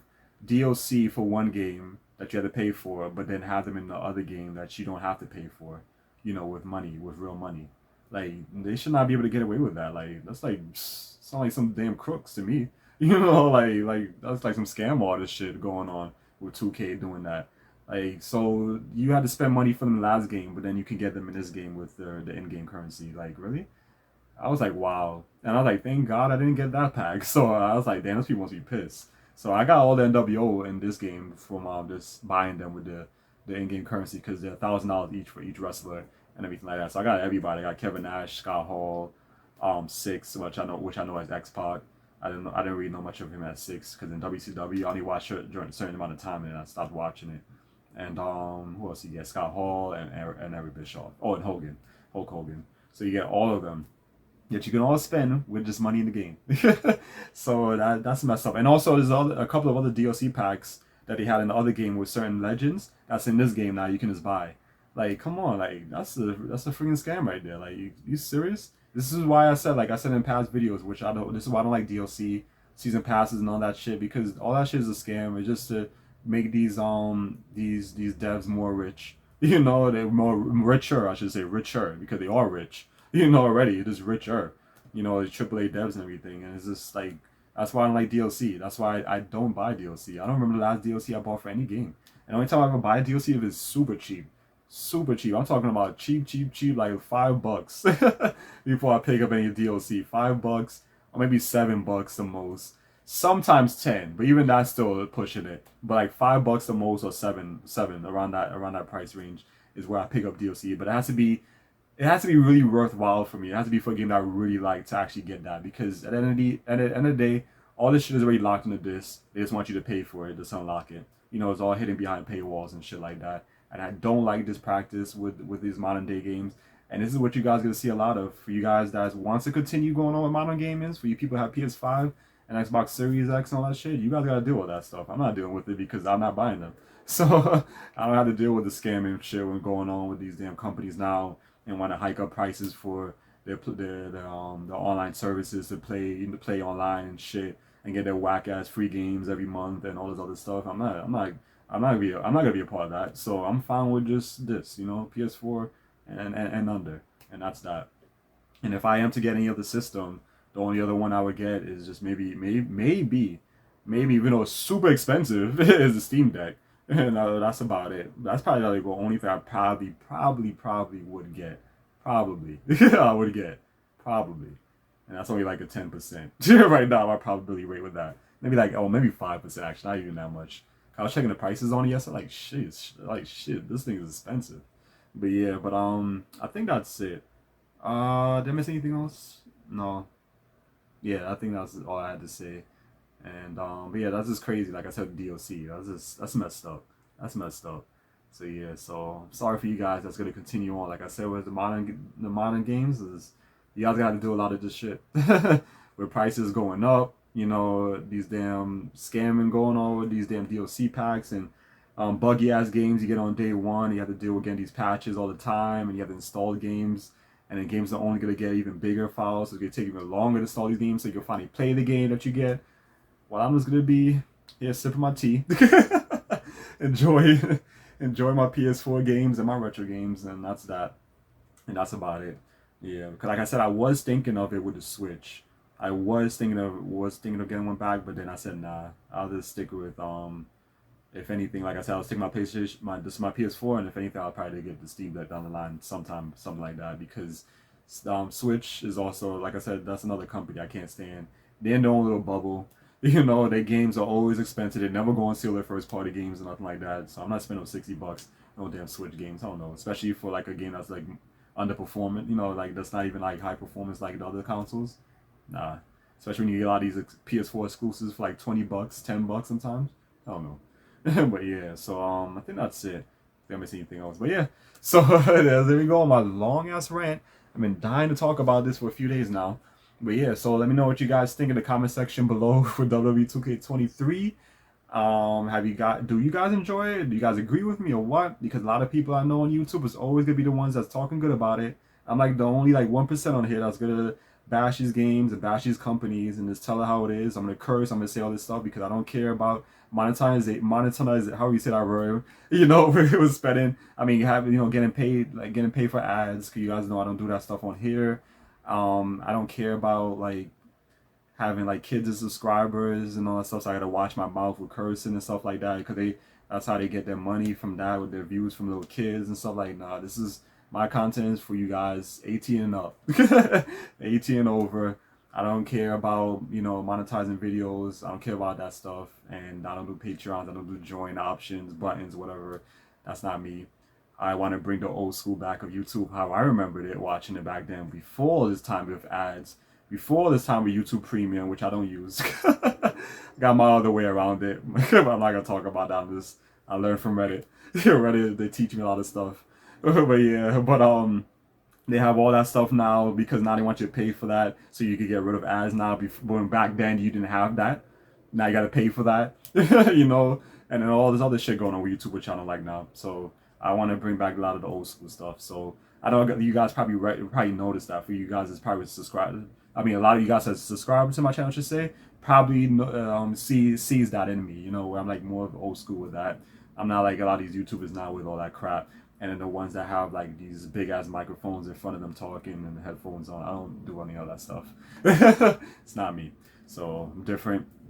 DLC for one game that you have to pay for, but then have them in the other game that you don't have to pay for. With money, with real money. Like they should not be able to get away with that. Like that's like sound like some damn crooks to me. Like that's like some scam artist shit going on with 2K doing that. Like so you had to spend money for them last game, but then you can get them in this game with the in-game currency. Like really? I was like wow, and I was like thank God I didn't get that pack. So I was like damn, those people must be pissed. So I got all the NWO in this game from just buying them with the in-game currency because they're $1,000 each for each wrestler and everything like that. So I got everybody. I got Kevin Nash, Scott Hall, Six, which I know as X-Pac. I didn't really know much of him at Six because in WCW I only watched it during a certain amount of time and I stopped watching it. And who else you get? Scott Hall and Eric Bischoff. Oh, and Hulk Hogan. So you get all of them that you can all spend with just money in the game. So that's messed up. And also there's a couple of other DLC packs that they had in the other game with certain legends that's in this game now you can just buy. Like, come on, like that's a freaking scam right there. Like, you serious? This is why I said, like I said in past videos, which I don't. This is why I don't like DLC, season passes, and all that shit because all that shit is a scam. It's just to make these devs more rich. They're more richer, I should say, richer because they are rich. Already it is richer. The AAA devs and everything, and it's just like that's why I don't like DLC. That's why I don't buy DLC. I don't remember the last DLC I bought for any game. And the only time I ever buy a DLC if it's super cheap. Super cheap. I'm talking about cheap, like $5 before I pick up any DLC. $5 or maybe $7 the most. Sometimes 10, but even that's still pushing it. But like $5 the most or seven around that price range is where I pick up DLC. But it has to be really worthwhile for me. It has to be for a game that I really like to actually get that because at the end of the day, all this shit is already locked into this. They just want you to pay for it to unlock it. It's all hidden behind paywalls and shit like that. And I don't like this practice with these modern day games. And this is what you guys are going to see a lot of. For you guys that wants to continue going on with modern gaming, for you people who have PS5 and Xbox Series X and all that shit, you guys got to deal with that stuff. I'm not dealing with it because I'm not buying them. So I don't have to deal with the scamming shit when going on with these damn companies now and want to hike up prices for their online services to play online and shit and get their whack ass free games every month and all this other stuff. I'm not gonna be a part of that. So I'm fine with just this, PS4 and under, and that's that. And if I am to get any other system, the only other one I would get is just maybe even though it's super expensive, is the Steam Deck, and that's about it. That's probably like the only thing I probably would get. Probably I would get probably, and that's only like a 10% right now. My probability rate with that maybe maybe 5% actually, not even that much. I was checking the prices on it yesterday. Like shit, this thing is expensive. But yeah, I think that's it. Did I miss anything else? No. Yeah, I think that's all I had to say. And but yeah, that's just crazy. Like I said, DLC. That's messed up. That's messed up. So yeah, so sorry for you guys. That's gonna continue on. Like I said, with the modern games, is you guys got to do a lot of this shit with prices going up. These damn scamming going on with these damn DLC packs and buggy ass games you get on day one. You have to deal with getting these patches all the time, and you have to install games. And then games are only gonna get even bigger files, so it's gonna take even longer to install these games, so you can finally play the game that you get. Well, I'm just gonna be here sipping my tea, enjoy my PS4 games and my retro games, and that's that. And that's about it. Yeah, because like I said, I was thinking of it with the Switch. I was thinking of getting one back, but then I said nah. I'll just stick with if anything, like I said, I'll stick my PlayStation, this is my PS4, and if anything, I'll probably get the Steam Deck down the line sometime, something like that, because Switch is also, like I said, that's another company I can't stand. They're in their own little bubble. You know, their games are always expensive. They never go on sale their first party games or nothing like that. So I'm not spending $60 on damn Switch games. I don't know, especially for like a game that's like underperforming. You know, like that's not even like high performance like the other consoles. Nah, especially when you get a lot of these PS4 exclusives for like $20, $10 sometimes. I don't know, but yeah. So I think that's it. If I miss anything else, but yeah. So there we go on my long ass rant. I've been dying to talk about this for a few days now. But yeah, so let me know what you guys think in the comment section below for WWE 2K23. Do you guys enjoy it? Do you guys agree with me or what? Because a lot of people I know on YouTube is always gonna be the ones that's talking good about it. I'm like the only like 1% on here that's gonna bash these games and bash these companies and just tell it how it is. I'm gonna curse, I'm gonna say all this stuff because I don't care about monetize it, how you say that word. You know, where it was spending. I mean, you have, you know, getting paid for ads, because you guys know I don't do that stuff on here. I don't care about like having like kids as subscribers and all that stuff. So I gotta watch my mouth with cursing and stuff like that, because that's how they get their money from that, with their views from little kids and stuff. Like, nah, this is my content is for you guys 18 and up. 18 and over. I don't care about, you know, monetizing videos. I don't care about that stuff. And I don't do Patreons. I don't do join options, buttons, whatever. That's not me. I want to bring the old school back of YouTube, how I remembered it, watching it back then, before this time with ads, before this time with YouTube Premium, which I don't use. Got my other way around it. But I'm not going to talk about that. I learned from Reddit. Reddit, they teach me a lot of stuff. But yeah, they have all that stuff now, because now they want you to pay for that so you could get rid of ads now. When back then you didn't have that. Now you got to pay for that, you know, and then all this other shit going on with YouTube, which I don't like now. So I want to bring back a lot of the old school stuff. So I know you guys probably noticed that. For you guys, it's probably subscribed. I mean, a lot of you guys that subscribe to my channel, I should say, probably sees that in me, you know, where I'm like more of old school with that. I'm not like a lot of these YouTubers now with all that crap. And then the ones that have like these big ass microphones in front of them talking and the headphones on, I don't do any of that stuff. It's not me. So I'm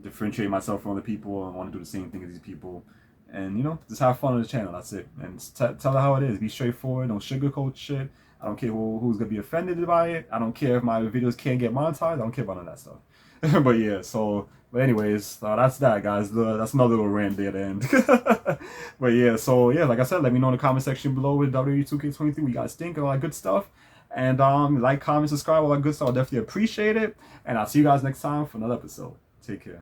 differentiate myself from other people. I want to do the same thing as these people. And, you know, just have fun on the channel. That's it. And tell it how it is. Be straightforward. Don't sugarcoat shit. I don't care who's going to be offended by it. I don't care if my videos can't get monetized. I don't care about none of that stuff. But yeah, but anyways, that's that, guys. That's another little rant there at the end. But yeah, so yeah, like I said, let me know in the comment section below with WWE 2K23 what you guys think, all that good stuff. And like, comment, subscribe, all that good stuff. I'll definitely appreciate it. And I'll see you guys next time for another episode. Take care.